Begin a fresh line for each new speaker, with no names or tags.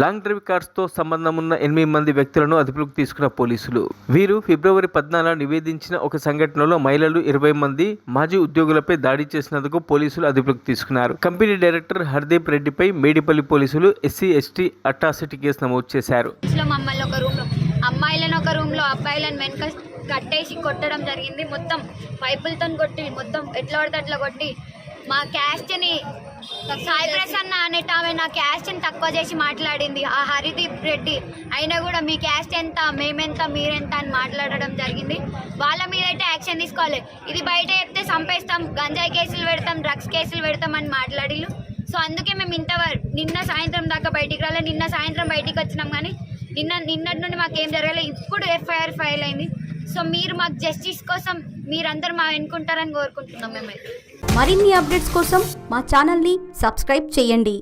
Long drive కార్స్తో సంబంధం ఉన్న 8 మంది వ్యక్తులను అదుపులోకి తీసుకున్న పోలీసులు. వీరు ఫిబ్రవరి 14 నివేదించిన ఒక సంఘటనలో మహిళలు 20 మంది మాజీ ఉద్యోగులపై దాడి చేసినందుకు పోలీసులు అదుపులోకి తీసుకున్నారు. కంపెనీ డైరెక్టర్ హర్దీప్ రెడ్డిపై మేడిపల్లి పోలీసులు ఎస్సీ ఎస్టీ అట్రాసిటీ కేసు నమోదు చేశారు.
అమ్మాయిలను ఒక రూమ్ లో అబ్బాయిలను వెనక కట్టేసి కొట్టడం జరిగింది. మొత్తం పైపులతో కొట్టి మొత్తం ఎట్లా పడితే అట్లా కొట్టి మా క్యాస్ట్ని సాయి ప్రసన్న అనేట ఆమె నా క్యాస్ట్ని తక్కువ చేసి మాట్లాడింది. ఆ హరిదీప్ రెడ్డి అయినా కూడా మీ క్యాస్ట్ ఎంత మేమెంత మీరెంత అని మాట్లాడడం జరిగింది. వాళ్ళ మీద అయితే యాక్షన్ తీసుకోవాలి. ఇది బయట చెప్తే చంపేస్తాం, గంజాయి కేసులు పెడతాం, డ్రగ్స్ కేసులు పెడతాం అని మాట్లాడిళ్ళు. సో అందుకే మేము నిన్న సాయంత్రం దాకా బయటికి రాలే. నిన్న సాయంత్రం బయటికి వచ్చినాం కానీ నిన్నటి నుండి మాకేం జరగలేదు. ఇప్పుడు ఎఫ్ఐఆర్ ఫైల్ అయింది. సో మీరు మాకు జస్టిస్ కోసం మీరందరూ మా ఎన్నుకుంటారని కోరుకుంటున్నాం. మేమైతే
మరిన్ని అప్డేట్స్ కోసం మా ఛానల్ని సబ్స్క్రైబ్ చేయండి.